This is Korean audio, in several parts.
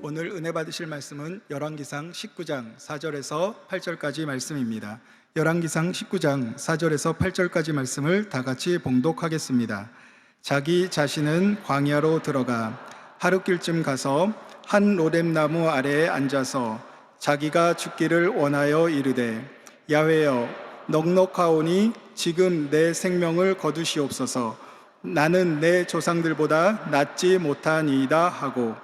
오늘 은혜 받으실 말씀은 열왕기상 19장 4절에서 8절까지 말씀입니다. 열왕기상 19장 4절에서 8절까지 말씀을 다 같이 봉독하겠습니다. 자기 자신은 광야로 들어가 하룻길쯤 가서 한 로뎀나무 아래에 앉아서 자기가 죽기를 원하여 이르되 야훼여 넉넉하오니 지금 내 생명을 거두시옵소서. 나는 내 조상들보다 낫지 못하니이다 하고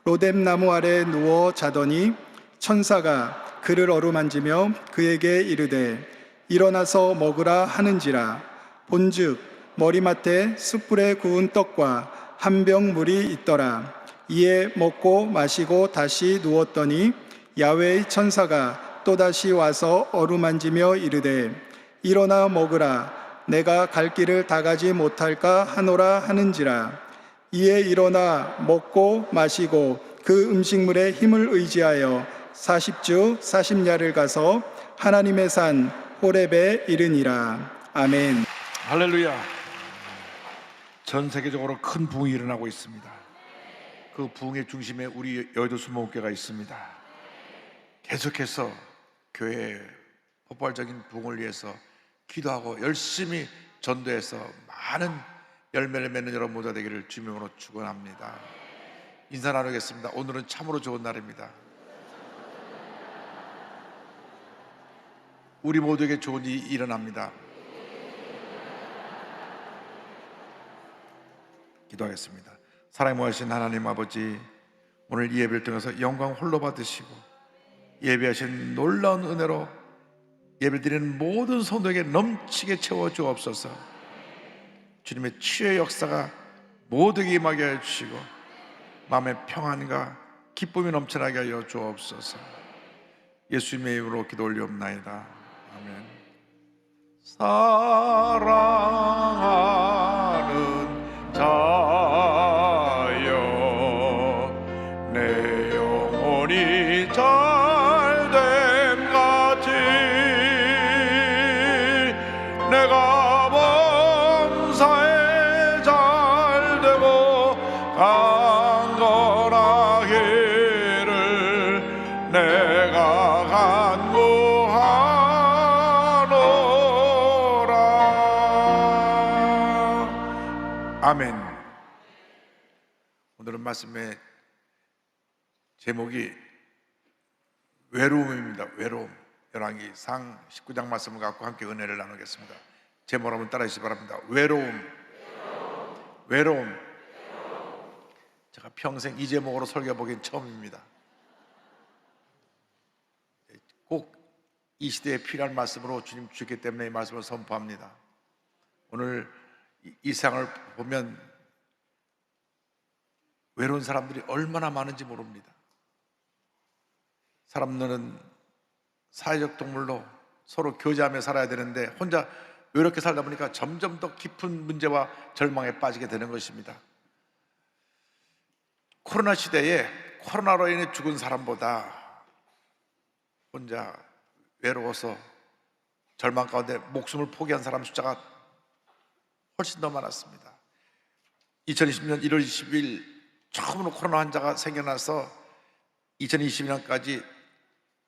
로뎀나무 아래 누워 자더니 천사가 그를 어루만지며 그에게 이르되 일어나서 먹으라 하는지라. 본즉 머리맡에 숯불에 구운 떡과 한 병 물이 있더라. 이에 먹고 마시고 다시 누웠더니 야훼의 천사가 또다시 와서 어루만지며 이르되 일어나 먹으라. 내가 갈 길을 다 가지 못할까 하노라 하는지라. 이에 일어나 먹고 마시고 그 음식물의 힘을 의지하여 40주 40야를 가서 하나님의 산 호렙에 이르니라. 아멘. 할렐루야. 전 세계적으로 큰 부흥이 일어나고 있습니다. 그 부흥의 중심에 우리 여의도 수목교회가 있습니다. 계속해서 교회의 폭발적인 부흥을 위해서 기도하고 열심히 전도해서 많은 열매를 맺는 여러분 모두가 되기를 주님으로 축원합니다. 인사 나누겠습니다. 오늘은 참으로 좋은 날입니다. 우리 모두에게 좋은 일이 일어납니다. 기도하겠습니다. 사랑이 모하신 하나님 아버지, 오늘 이 예배를 통해서 영광 홀로 받으시고 예배하신 놀라운 은혜로 예배드리는 모든 성도에게 넘치게 채워 주옵소서. 주님의 치유의 역사가 모두에게 임하게 하여 주시고 마음의 평안과 기쁨이 넘쳐나게 하여 주옵소서. 예수님의 이름으로 기도 올리옵나이다. 아멘. 사랑하는 자여 내 영혼이 잘됨 같이 내가 범사에 잘되고 강건하기를 내가 간구하노라. 아멘. 오늘은 말씀의 제목이 외로움입니다. 외로움. 열왕기상 19장 말씀을 갖고 함께 은혜를 나누겠습니다. 제목 한번 따라 하시기 바랍니다. 외로움. 외로움. 제가 평생 이 제목으로 설교해 보긴 처음입니다. 꼭 이 시대에 필요한 말씀으로 주님 주셨기 때문에 이 말씀을 선포합니다. 오늘 이 세상을 보면 외로운 사람들이 얼마나 많은지 모릅니다. 사람들은 사회적 동물로 서로 교제하며 살아야 되는데 혼자 외롭게 살다 보니까 점점 더 깊은 문제와 절망에 빠지게 되는 것입니다. 코로나 시대에 코로나로 인해 죽은 사람보다 혼자 외로워서 절망 가운데 목숨을 포기한 사람 숫자가 훨씬 더 많았습니다. 2020년 1월 20일 처음으로 코로나 환자가 생겨나서 2022년까지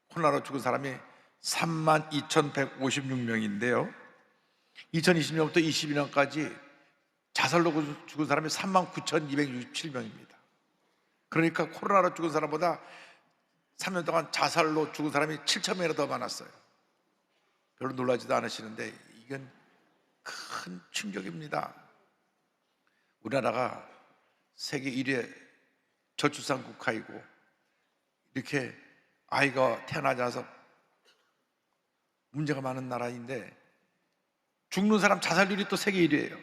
코로나로 죽은 사람이 32,156명인데요 2020년부터 22년까지 자살로 죽은 사람이 39,267명입니다 그러니까 코로나로 죽은 사람보다 3년 동안 자살로 죽은 사람이 7,000명이나 더 많았어요. 별로 놀라지도 않으시는데 이건 큰 충격입니다. 우리나라가 세계 1위 저출산 국가이고 이렇게 아이가 태어나지 않아서 문제가 많은 나라인데 죽는 사람 자살률이 또 세계 1위예요.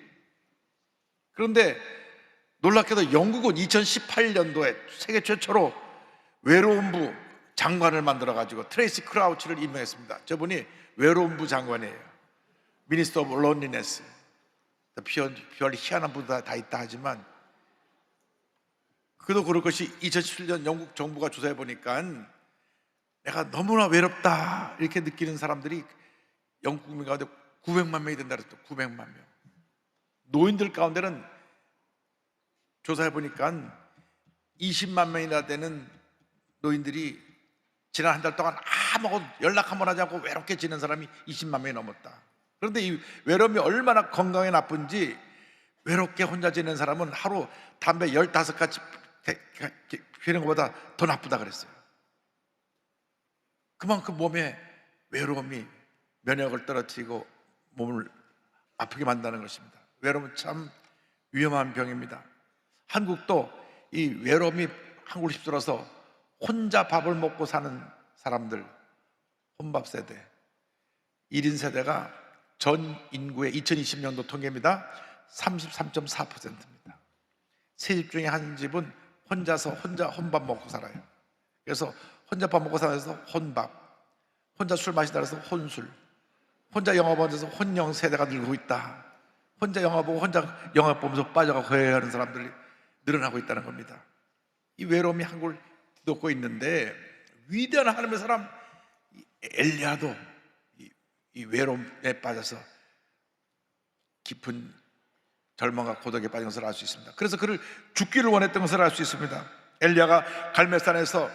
그런데 놀랍게도 영국은 2018년도에 세계 최초로 외로움부 장관을 만들어가지고 트레이시 크라우치를 임명했습니다. 저분이 외로움부 장관이에요. Minister of Loneliness. 별 희한한 분도 다 있다 하지만 그도 그럴 것이 2017년 영국 정부가 조사해 보니까 내가 너무나 외롭다 이렇게 느끼는 사람들이 영국 국민 가운데 900만 명이 된다 그랬죠. 900만 명. 노인들 가운데는 조사해 보니까 20만 명이나 되는 노인들이 지난 한 달 동안 아무것도 연락 한번 하지 않고 외롭게 지낸 사람이 20만 명이 넘었다. 그런데 이 외로움이 얼마나 건강에 나쁜지, 외롭게 혼자 지낸 사람은 하루 담배 15가지 피우는 것보다 더 나쁘다 그랬어요. 그만큼 몸에 외로움이 면역을 떨어뜨리고 몸을 아프게 만드는 것입니다. 외로움은 참 위험한 병입니다. 한국도 이 외로움이 한국을 휩쓸어서 혼자 밥을 먹고 사는 사람들, 혼밥 세대, 1인 세대가 전 인구의 2020년도 통계입니다. 33.4%입니다. 세 집 중에 한 집은 혼자 혼밥 먹고 살아요. 그래서 혼자 밥 먹고 살아서 혼밥, 혼자 술 마시다 그래서 혼술, 혼자 영화 보면서 혼영 세대가 늘고 있다. 혼자 영화 보고 혼자 영화 보면서 빠져가고 거래하는 사람들이 늘어나고 있다는 겁니다. 이 외로움이 한국을 뒤덮고 있는데, 위대한 하나님의 사람 엘리야도 이 외로움에 빠져서 깊은 절망과 고독에 빠진 것을 알 수 있습니다. 그래서 그를 죽기를 원했던 것을 알 수 있습니다. 엘리야가 갈멜산에서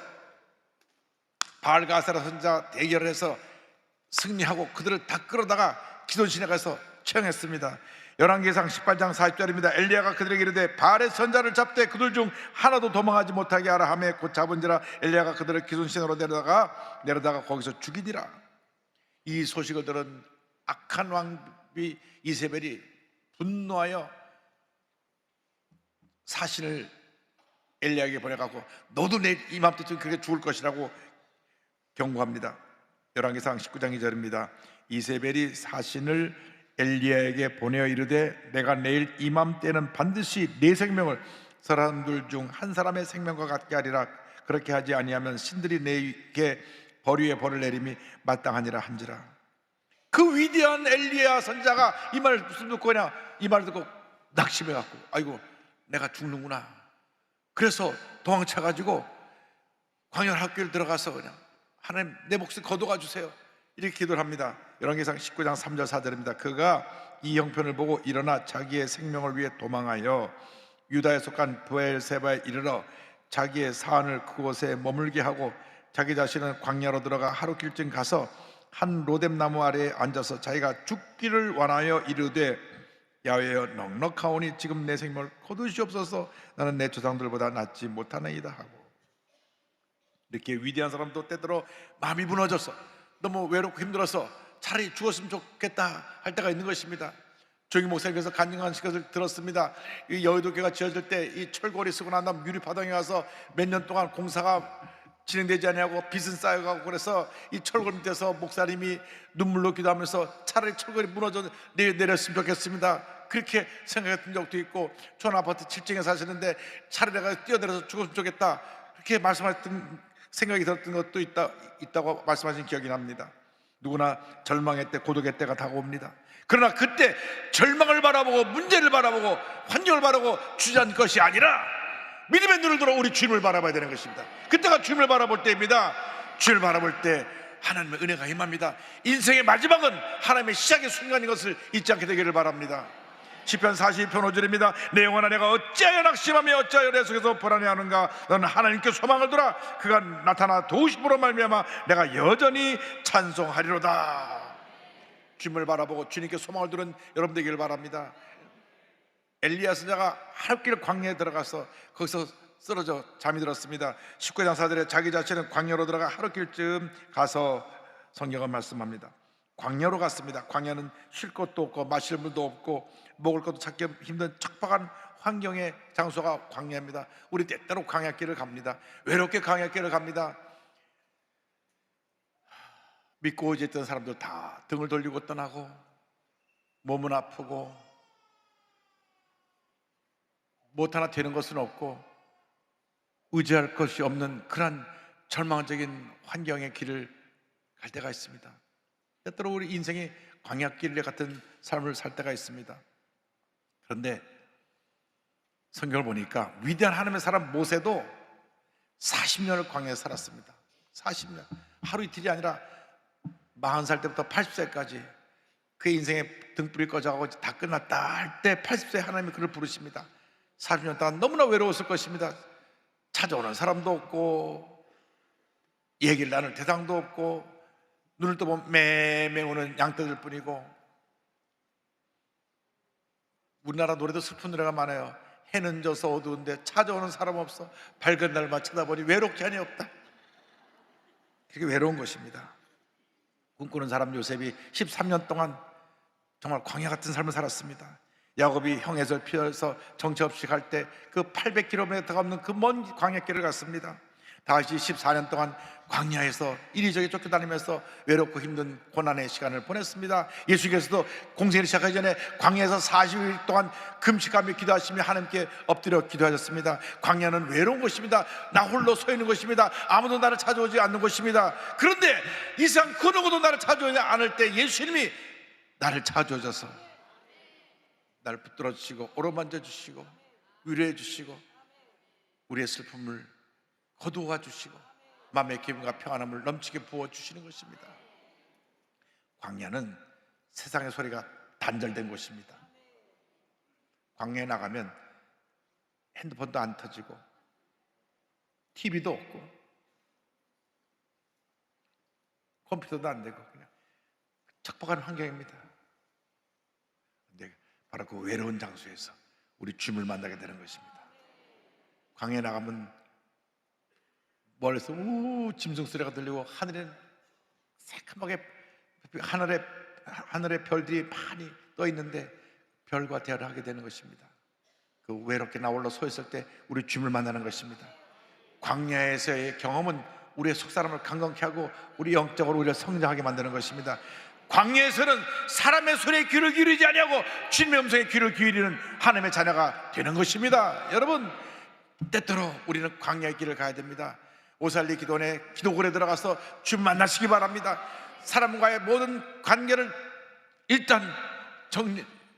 바알가세라 선지자 대결을 해서 승리하고 그들을 다 끌어다가 기돈신에 가서 처형했습니다. 열왕기상 18장 40절입니다. 엘리야가 그들에게 이르되 바알의 선자를 잡되 그들 중 하나도 도망하지 못하게 하라 하매 곧 잡은지라 엘리야가 그들을 기돈신으로 내려다가 거기서 죽이니라. 이 소식을 들은 악한 왕비 이세벨이 분노하여 사신을 엘리야에게 보내갖고 너도 내일 이맘때쯤 그렇게 죽을 것이라고 경고합니다. 열왕기상 19장 2절입니다. 이세벨이 사신을 엘리야에게 보내어 이르되 내가 내일 이맘때는 반드시 네 생명을 사람들 중 한 사람의 생명과 같게 하리라. 그렇게 하지 아니하면 신들이 내게 벌 위에 벌을 내림이 마땅하니라 한지라. 그 위대한 엘리야 선자가 이 말을 무슨 듣고 그냥 이 말을 듣고 낙심해갖고 아이고 내가 죽는구나. 그래서 도망쳐가지고 광야 학교를 들어가서 그냥 하나님 내 목숨 거둬가 주세요 이렇게 기도를 합니다. 열왕기상 19장 3절 4절입니다. 그가 이 형편을 보고 일어나 자기의 생명을 위해 도망하여 유다에 속한 브엘세바에 이르러 자기의 사안을 그곳에 머물게 하고 자기 자신은 광야로 들어가 하루 길쯤 가서 한 로뎀 나무 아래에 앉아서 자기가 죽기를 원하여 이르되 야훼여 넉넉하오니 지금 내 생명을 거두시옵소서. 나는 내 조상들보다 낫지 못하나이다 하고. 이렇게 위대한 사람도 때때로 마음이 무너져서 너무 외롭고 힘들어서 차라리 죽었으면 좋겠다 할 때가 있는 것입니다. 조영희 목사님께서 간증한 것을 들었습니다. 이 여의도교가 지어질 때 이 철골이 쓰고 난 다음 유리파동에 가서 몇 년 동안 공사가 진행되지 않냐고 빚은 쌓여가고 그래서 이 철골 밑에서 목사님이 눈물로 기도하면서 차라리 철골이 무너져 내렸으면 좋겠습니다 그렇게 생각했던 적도 있고, 촌 아파트 7층에 사시는데 차라리 내가 뛰어내려서 죽었으면 좋겠다 그렇게 말씀하셨던 생각이 들었던 것도 있다고 말씀하신 기억이 납니다. 누구나 절망의 때, 고독의 때가 다가옵니다. 그러나 그때 절망을 바라보고 문제를 바라보고 환경을 바라보고 주저앉을 것이 아니라 믿음의 눈을 들어 우리 주님을 바라봐야 되는 것입니다. 그때가 주님을 바라볼 때입니다. 주님을 바라볼 때 하나님의 은혜가 임합니다. 인생의 마지막은 하나님의 시작의 순간인 것을 잊지 않게 되기를 바랍니다. 시편 42편 5절입니다. 내 영혼아 내가 어찌하여 낙심하며 어찌하여 내 속에서 불안해하는가. 너는 하나님께 소망을 두라. 그가 나타나 도우심으로 말미암아 내가 여전히 찬송하리로다. 주님을 바라보고 주님께 소망을 두는 여러분 되기를 바랍니다. 엘리야 선자가 하루길 광야에 들어가서 거기서 쓰러져 잠이 들었습니다. 19장 4절에 자기 자신은 광야로 들어가 하루길쯤 가서 성경은 말씀합니다. 광야로 갔습니다. 광야는 쉴 것도 없고 마실 물도 없고 먹을 것도 찾기 힘든 척박한 환경의 장소가 광야입니다. 우리 때때로 광야길을 갑니다. 외롭게 광야길을 갑니다. 믿고 의지했던 사람들 다 등을 돌리고 떠나고 몸은 아프고 못 하나 되는 것은 없고 의지할 것이 없는 그런 절망적인 환경의 길을 갈 때가 있습니다. 때때로 우리 인생이 광야길 같은 삶을 살 때가 있습니다. 그런데 성경을 보니까 위대한 하나님의 사람 모세도 40년을 광야에 살았습니다. 40년, 하루 이틀이 아니라 40살 때부터 80세까지 그의 인생의 등불이 꺼져가고 다 끝났다 할 때 80세 하나님이 그를 부르십니다. 40년 동안 너무나 외로웠을 것입니다. 찾아오는 사람도 없고 얘기를 나눌 대상도 없고 눈을 떠보면 매매 우는 양떼들 뿐이고, 우리나라 노래도 슬픈 노래가 많아요. 해는 져서 어두운데 찾아오는 사람 없어. 밝은 날만 쳐다보니 외롭게 하니 없다. 그렇게 외로운 것입니다. 꿈꾸는 사람 요셉이 13년 동안 정말 광야 같은 삶을 살았습니다. 야곱이 형에서 피어서 정처 없이 갈 때 그 800km가 없는 그 먼 광야길을 갔습니다. 다시 14년 동안 광야에서 이리저리 쫓겨다니면서 외롭고 힘든 고난의 시간을 보냈습니다. 예수께서도 공생을 시작하기 전에 광야에서 40일 동안 금식하며 기도하시며 하나님께 엎드려 기도하셨습니다. 광야는 외로운 곳입니다. 나 홀로 서 있는 곳입니다. 아무도 나를 찾아오지 않는 곳입니다. 그런데 이 세상 그 누구도 나를 찾아오지 않을 때 예수님이 나를 찾아오셔서 나를 붙들어 주시고 어루만져 주시고 위로해 주시고 우리의 슬픔을 거두어 주시고 마음의 기쁨과 평안함을 넘치게 부어주시는 것입니다. 광야는 세상의 소리가 단절된 곳입니다. 광야에 나가면 핸드폰도 안 터지고 TV도 없고 컴퓨터도 안 되고 그냥 척박한 환경입니다. 근데 바로 그 외로운 장소에서 우리 주님을 만나게 되는 것입니다. 광야에 나가면 멀리서 짐승 소리가 들리고 하늘엔 새카맣게 하늘에 별들이 많이 떠 있는데 별과 대화를 하게 되는 것입니다. 그 외롭게 나 홀로 서 있을 때 우리 주님을 만나는 것입니다. 광야에서의 경험은 우리의 속사람을 강건케 하고 우리 영적으로 우리를 성장하게 만드는 것입니다. 광야에서는 사람의 소리에 귀를 기울이지 아니하고 주님의 음성에 귀를 기울이는 하나님의 자녀가 되는 것입니다. 여러분, 때때로 우리는 광야의 길을 가야 됩니다. 오살리 기도원에 기도굴에 들어가서 주님 만나시기 바랍니다. 사람과의 모든 관계를 일단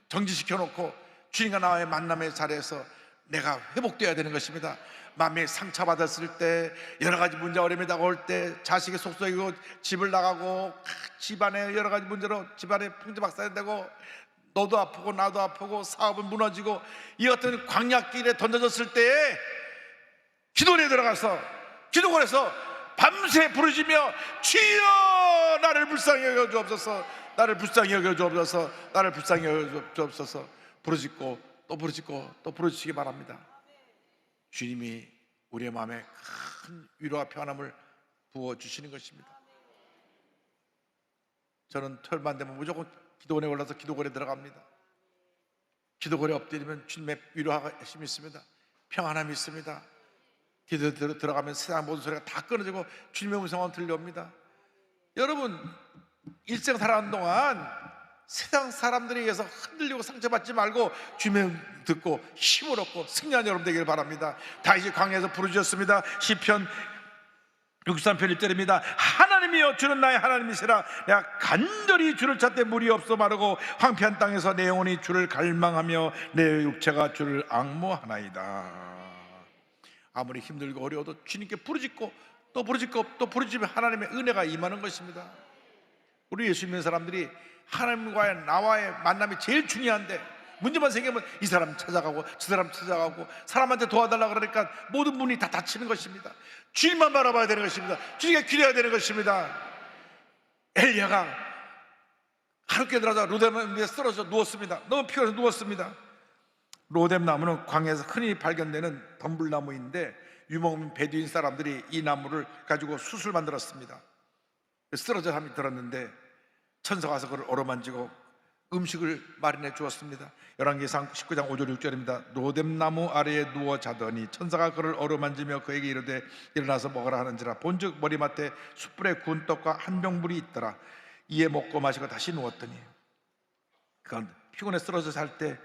정지시켜 놓고 주님과 나와의 만남의 자리에서 내가 회복되어야 되는 것입니다. 마음에 상처받았을 때, 여러 가지 문제 어려움이 다가올 때, 자식의 속썩이고 집을 나가고 집안에 여러 가지 문제로 집안에 풍지박산되고 너도 아프고 나도 아프고 사업은 무너지고 이 어떤 광야길에 던져졌을 때에 기도원에 들어가서 기도원에서 밤새 부르짖며 주여 나를 불쌍히 여겨 주옵소서, 나를 불쌍히 여겨 주옵소서, 나를 불쌍히 여겨 주옵소서 부르짖고 또 부르짖고 또 부르짖기 바랍니다. 주님이 우리의 마음에 큰 위로와 평안함을 부어주시는 것입니다. 저는 토요일만 되면 무조건 기도원에 올라서 기도원에 들어갑니다. 기도원에 엎드리면 주님의 위로하심이 있습니다. 평안함이 있습니다. 기도에 들어가면 세상 모든 소리가 다 끊어지고 주님의 음성만 들려옵니다. 여러분, 일생 살아가는 동안 세상 사람들에 의해서 흔들리고 상처받지 말고 주님의 음 듣고 힘을 얻고 승리하는 여러분 되기를 바랍니다. 다윗이 광야에서 부르짖었습니다. 시편 63편 1절입니다. 하나님이여 주는 나의 하나님이시라. 내가 간절히 주를 찾되 물이 없어 마르고 황폐한 땅에서 내 영혼이 주를 갈망하며 내 육체가 주를 앙모하나이다. 아무리 힘들고 어려워도 주님께 부르짖고 또 부르짖고 또 부르짖으면 하나님의 은혜가 임하는 것입니다. 우리 예수 믿는 사람들이 하나님과의 나와의 만남이 제일 중요한데 문제만 생기면 이 사람 찾아가고 저 사람 찾아가고 사람한테 도와달라고 그러니까 모든 문이 다 닫히는 것입니다. 주님만 바라봐야 되는 것입니다. 주님께 기도해야 되는 것입니다. 엘리야가 하루께 들어가서 로뎀 위에 쓰러져 누웠습니다. 너무 피곤해서 누웠습니다. 로뎀 나무는 광야에서 흔히 발견되는 덤불나무인데 유목민 베두인 사람들이 이 나무를 가지고 숯을 만들었습니다. 쓰러져 함이 들었는데 천사가 와서 그를 어루만지고 음식을 마련해 주었습니다. 열왕기상 19장 5절 6절입니다. 로뎀나무 아래에 누워 자더니 천사가 그를 어루만지며 그에게 이르되 일어나서 먹으라 하는지라. 본즉 머리맡에 숯불에 구운 떡과 한 병물이 있더라. 이에 먹고 마시고 다시 누웠더니 그건 피곤해 쓰러져 잘 때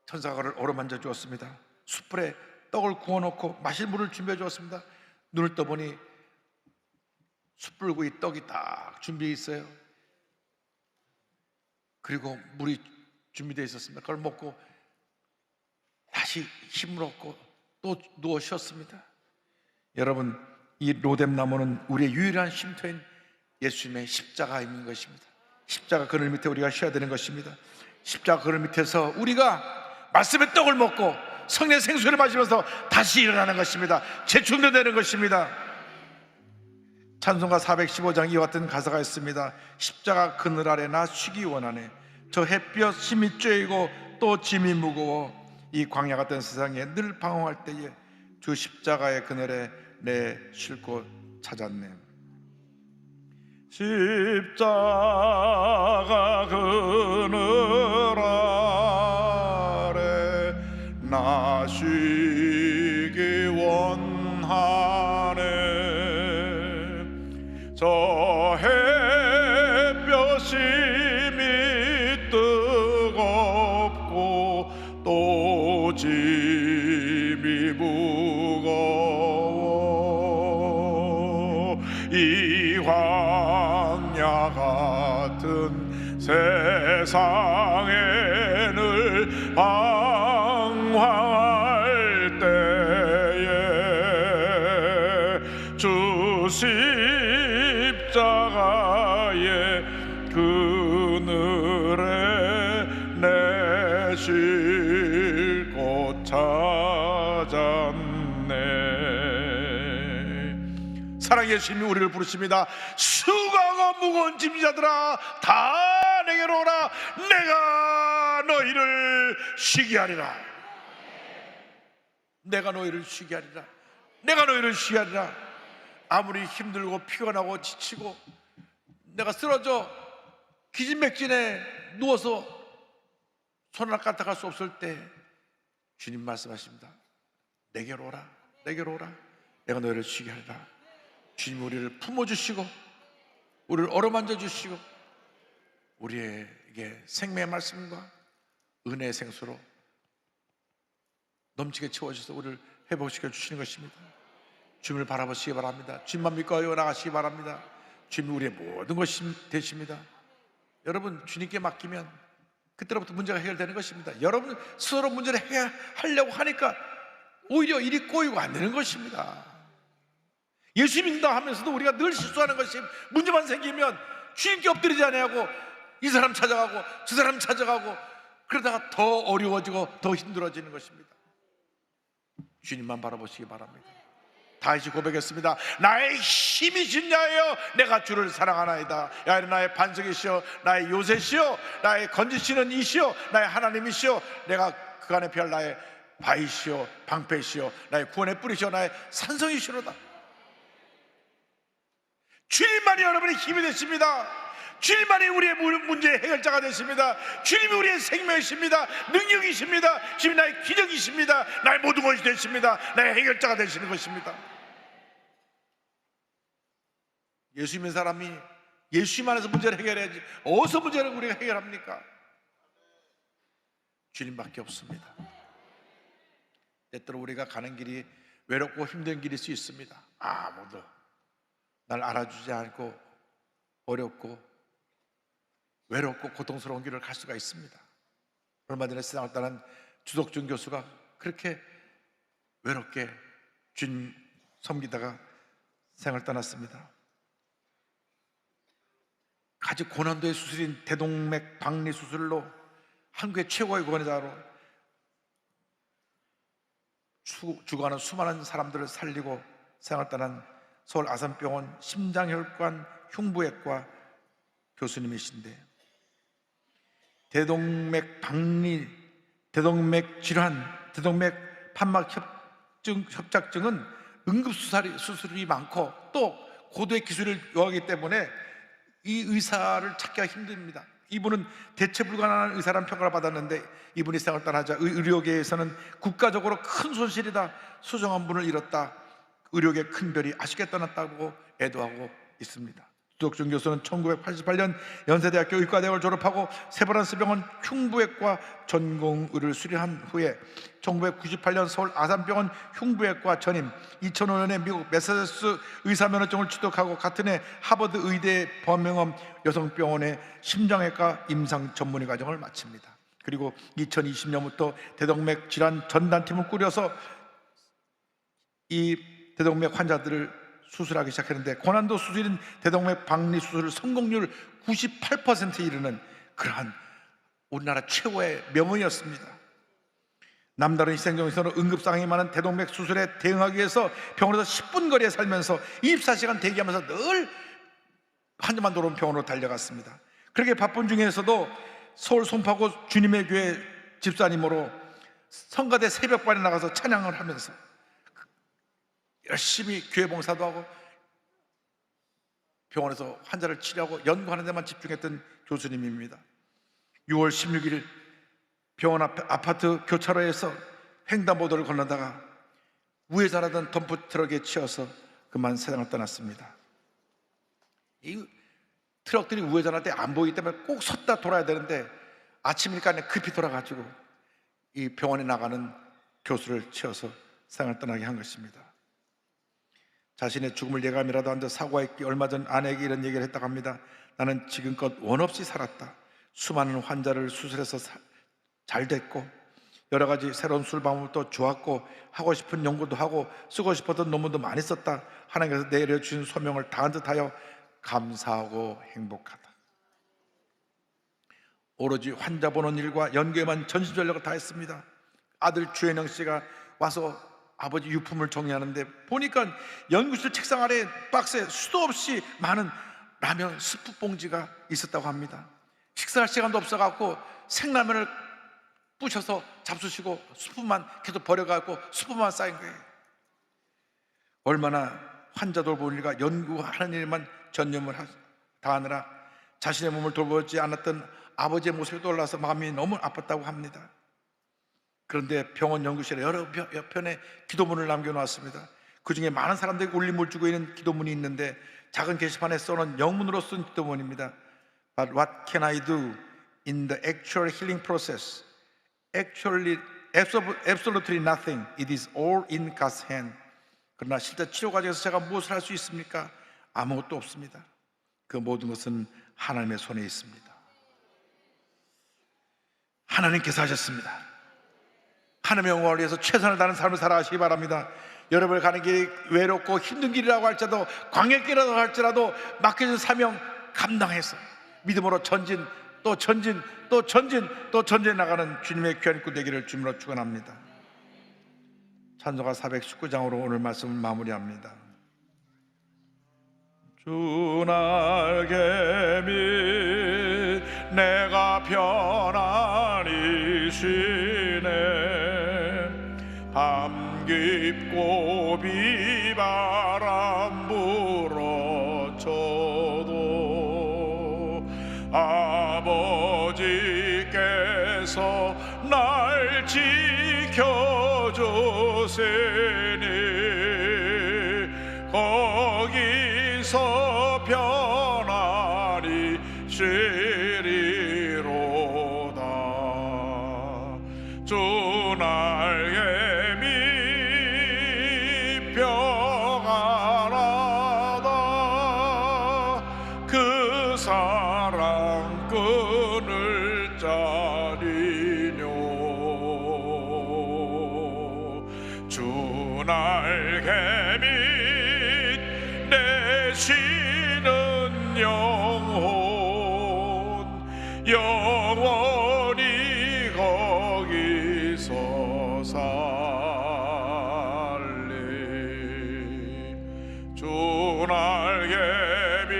천사가 그를 어루만져 주었습니다. 숯불에 떡을 구워놓고 마실 물을 준비해 주었습니다. 눈을 떠보니 숯불구이 떡이 딱 준비해 있어요. 그리고 물이 준비되어 있었습니다. 그걸 먹고 다시 힘을 얻고 또 누워 쉬었습니다. 여러분, 이 로뎀나무는 우리의 유일한 쉼터인 예수님의 십자가인 것입니다. 십자가 그늘 밑에 우리가 쉬어야 되는 것입니다. 십자가 그늘 밑에서 우리가 말씀의 떡을 먹고 성령의 생수를 마시면서 다시 일어나는 것입니다. 재충전되는 것입니다. 찬송가 415장 이와 같은 가사가 있습니다. 십자가 그늘 아래 나 쉬기 원하네. 저 햇볕 힘이 쬐이고 또 짐이 무거워 이 광야 같은 세상에 늘 방황할 때에 주 십자가의 그늘에 내 쉴 곳 찾았네. 십자가 그늘 아래 나 쉬기 원하네. 저 햇볕이 뜨겁고 또 짐이 무거워 이 광야 같은 세상에 늘 방황할 때에 주 십자가의 그늘에 내 쉴 곳 찾았네. 사랑의 주님이 우리를 부르십니다. 수고하고 무거운 짐자들아 다 내게로 오라. 내가 너희를 쉬게 하리라. 내가 너희를 쉬게 하리라. 내가 너희를 쉬게 하리라. 아무리 힘들고 피곤하고 지치고 내가 쓰러져 기진맥진에 누워서 손 하나 까딱할 수 없을 때 주님 말씀하십니다. 내게로 오라. 내게로 오라. 내가 너희를 쉬게 하리라. 주님 우리를 품어주시고 우리를 어루만져 주시고 우리에게 생명의 말씀과 은혜의 생수로 넘치게 채워주셔서 우리를 회복시켜 주시는 것입니다. 주님을 바라보시기 바랍니다. 주님만 믿고 나가시기 바랍니다. 주님이 우리의 모든 것이 되십니다. 여러분 주님께 맡기면 그때로부터 문제가 해결되는 것입니다. 여러분 스스로 문제를 해결하려고 하니까 오히려 일이 꼬이고 안 되는 것입니다. 예수 믿는다 하면서도 우리가 늘 실수하는 것이 문제만 생기면 주님께 엎드리지 아니하고 이 사람 찾아가고 저 사람 찾아가고 그러다가 더 어려워지고 더 힘들어지는 것입니다. 주님만 바라보시기 바랍니다. 다시 고백했습니다. 나의 힘이신 야여 내가 주를 사랑하나이다. 야훼 나의 반석이시여 나의 요새시여 나의 건지시는 이시여 나의 하나님이시여 내가 그간의 별 나의 바위시여 방패시여 나의 구원의 뿌리시여 나의 산성이시로다. 주님만이 여러분의 힘이 되십니다. 주님만이 우리의 문제의 해결자가 되십니다. 주님이 우리의 생명이십니다. 능력이십니다. 주님이 나의 기적이십니다. 나의 모든 것이 되십니다. 나의 해결자가 되시는 것입니다. 예수 믿는 사람이 예수님 안에서 문제를 해결해야지 어디서 문제를 우리가 해결합니까? 주님밖에 없습니다. 때때로 우리가 가는 길이 외롭고 힘든 길일 수 있습니다. 아무도 날 알아주지 않고 어렵고 외롭고 고통스러운 길을 갈 수가 있습니다. 얼마 전에 세상을 떠난 주석준 교수가 그렇게 외롭게 주님 섬기다가 세상을 떠났습니다. 아주 고난도의 수술인 대동맥 박리 수술로 한국의 최고의 권위자로 죽어가는 수많은 사람들을 살리고 세상을 떠난 서울 아산병원 심장혈관 흉부외과 교수님이신데 대동맥 박리, 대동맥 질환, 대동맥 판막 협착증은 응급수술이 많고 또 고도의 기술을 요하기 때문에 이 의사를 찾기가 힘듭니다. 이분은 대체 불가능한 의사라는 평가를 받았는데 이분이 세상을 떠나자 의료계에서는 국가적으로 큰 손실이다, 소중한 분을 잃었다, 의료계 큰 별이 아쉽게 떠났다고 애도하고 있습니다. 주석준 교수는 1988년 연세대학교 의과대학을 졸업하고 세브란스병원 흉부외과 전공의를 수료한 후에 1998년 서울 아산병원 흉부외과 전임, 2005년에 미국 매사추세츠 의사면허증을 취득하고 같은 해 하버드 의대 버밍엄 여성병원의 심장외과 임상 전문의 과정을 마칩니다. 그리고 2020년부터 대동맥 질환 전담팀을 꾸려서 이 대동맥 환자들을 수술하기 시작했는데 고난도 수술인 대동맥 박리 수술 성공률 98%에 이르는 그러한 우리나라 최고의 명의였습니다. 남다른 희생정신으로 응급상황이 많은 대동맥 수술에 대응하기 위해서 병원에서 10분 거리에 살면서 24시간 대기하면서 늘 환자만 들어오는 병원으로 달려갔습니다. 그렇게 바쁜 중에서도 서울 송파구 주님의 교회 집사님으로 성가대 새벽반에 나가서 찬양을 하면서 열심히 교회 봉사도 하고 병원에서 환자를 치료하고 연구하는 데만 집중했던 교수님입니다. 6월 16일 병원 앞 아파트 교차로에서 횡단보도를 건너다가 우회전하던 덤프트럭에 치여서 그만 세상을 떠났습니다. 이 트럭들이 우회전할 때 안 보이기 때문에 꼭 섰다 돌아야 되는데 아침이니까 급히 돌아가지고 이 병원에 나가는 교수를 치어서 세상을 떠나게 한 것입니다. 자신의 죽음을 예감이라도 한 듯 사고했기 얼마 전 아내에게 이런 얘기를 했다고 합니다. 나는 지금껏 원 없이 살았다. 수많은 환자를 수술해서 잘 됐고 여러 가지 새로운 수술 방법도 좋았고 하고 싶은 연구도 하고 쓰고 싶었던 논문도 많이 썼다. 하나님께서 내려주신 소명을 다한 듯하여 감사하고 행복하다. 오로지 환자 보는 일과 연구에만 전심전력을 다했습니다. 아들 주현영 씨가 와서 아버지 유품을 정리하는데 보니까 연구실 책상 아래 박스에 수도 없이 많은 라면 스프 봉지가 있었다고 합니다. 식사할 시간도 없어갖고 생라면을 부셔서 잡수시고 스프만 계속 버려갖고 스프만 쌓인 거예요. 얼마나 환자 돌보는 일과 연구하는 일만 전념을 다하느라 자신의 몸을 돌보지 않았던 아버지의 모습이 떠올라서 마음이 너무 아팠다고 합니다. 그런데 병원 연구실에 여러 편의 기도문을 남겨놓았습니다. 그 중에 많은 사람들이 울림을 주고 있는 기도문이 있는데 작은 게시판에 써놓은 영문으로 쓴 기도문입니다. But what can I do in the actual healing process? Actually, absolutely nothing. It is all in God's hand. 그러나 실제 치료 과정에서 제가 무엇을 할 수 있습니까? 아무것도 없습니다. 그 모든 것은 하나님의 손에 있습니다. 하나님께서 하셨습니다. 하나님의 영광을 위해서 최선을 다하는 삶을 살아가시기 바랍니다. 여러분이 가는 길이 외롭고 힘든 길이라고 할지라도 광역길이라고 할지라도 맡겨진 사명 감당해서 믿음으로 전진 또 전진 또 전진 또 전진해 나가는 주님의 귀한 입구 되기를 주님으로 축원합니다. 찬송가 419장으로 오늘 말씀을 마무리합니다. 주 날개 밑 내가 편안히 쉬네. 밤 깊고 비바람 불어쳐도 아버지께서 날 지켜주시니 거기서 편안히 쉬리로다. 주 날개 밑 평안하다. 그 사랑 끊을 자리뇨. 주 날개 밑 내 쉬는 영원히 거기서 살리. 주 날개 밑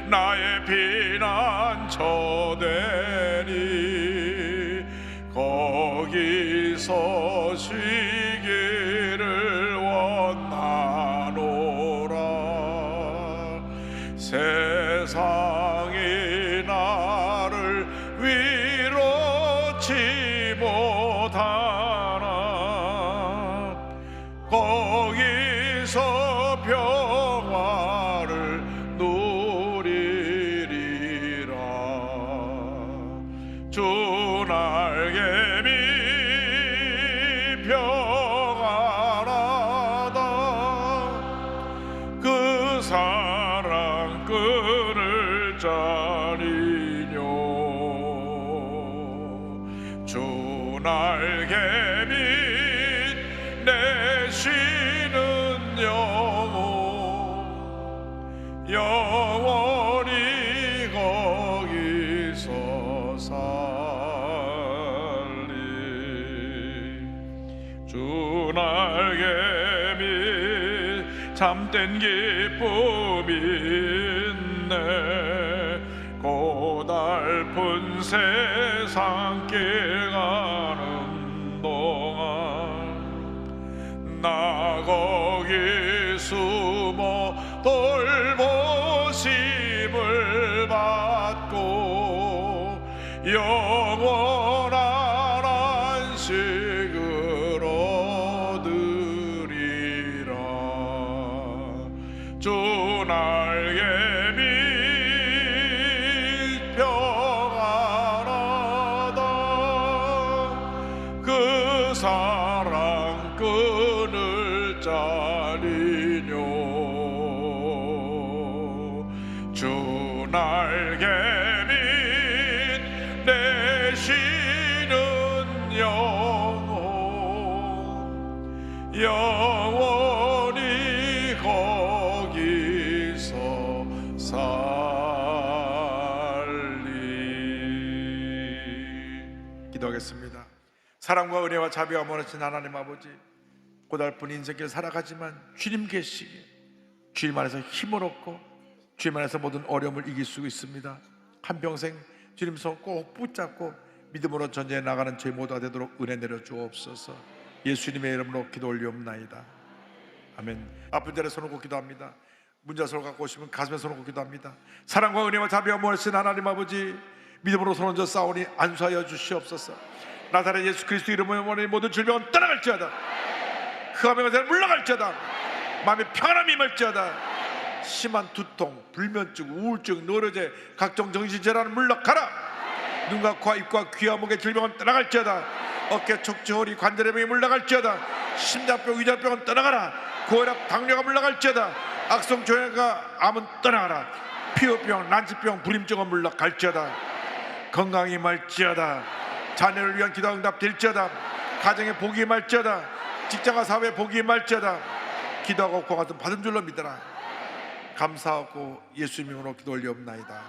나의 피난처 되니 거기서 쉬기를 원하노라. 세상이 나를 위로치 못하나 거기서 평화를 누리리라. 주 날개 밑 평안하다. 그 사랑 끊을 자리뇨. 주 날개 밑 내 쉬는 영원히 거기서 살리. 참된 기쁨이 있네. 고달픈 세상길 가는 동안 나 거기 숨어 돌보심을 받고 영원한 안식을 얻으리라. 주 날개 밑 평안하다. 그 사랑 끈을 짜리뇨. 주 날개 밑 내쉬는 영원히 거기서 살리. 기도하겠습니다. 사랑과 은혜와 자비와 원하신 하나님 아버지, 고달픈 인생길 살아가지만 주님 계시기에 주님 안에서 힘을 얻고 주님 안에서 모든 어려움을 이길 수 있습니다. 한평생 주님 손 꼭 붙잡고 믿음으로 전쟁에 나가는 저희 모두가 되도록 은혜 내려 주옵소서. 예수님의 이름으로 기도 올리옵나이다. 아멘. 아픈 자리에 손을 꼭 기도합니다. 문자서를 갖고 오시면 가슴에 손을 꼭 기도합니다. 사랑과 은혜와 자비와 원하신 하나님 아버지, 믿음으로 손 얹어 싸우니 안수하여 주시옵소서. 나사렛 예수 그리스도 이름으로 원하는 모든 질병은 떠나갈지어다. 흑암의 권세는 물러갈지어다. 마음의 평안함이 임할지어다. 심한 두통, 불면증, 우울증, 노려제, 각종 정신질환은 물러가라. 눈과 코, 입과 귀와 목의 질병은 떠나갈지어다. 어깨, 척추, 허리, 관절의 병이 물러갈지어다. 심장병, 위장병은 떠나가라. 고혈압, 당뇨가 물러갈지어다. 악성 조혈과 암은 떠나가라. 피부병, 난치병, 불임증은 물러갈지어다. 건강이 임할지어다. 자녀를 위한 기도 응답 될지어다. 가정에 복이 임할지어다. 직장과 사회에 복이 임할지어다. 기도하고 구하든 받은 줄로 믿어라. 감사하고 예수님 이름으로 기도 올리옵나이다.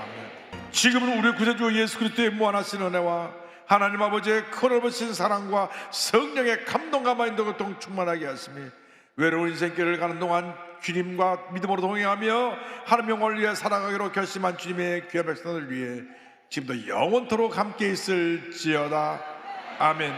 아멘. 지금은 우리 구세주 예수 그리스도의 무한하신 은혜와 하나님 아버지의 크로버신 사랑과 성령의 감동과 마인드 고통 충만하게 하시며 외로운 인생길을 가는 동안 주님과 믿음으로 동행하며 하나님 영혼을 위해 살아가기로 결심한 주님의 귀한 백성을 위해 지금도 영원토록 함께 있을지어다. 아멘.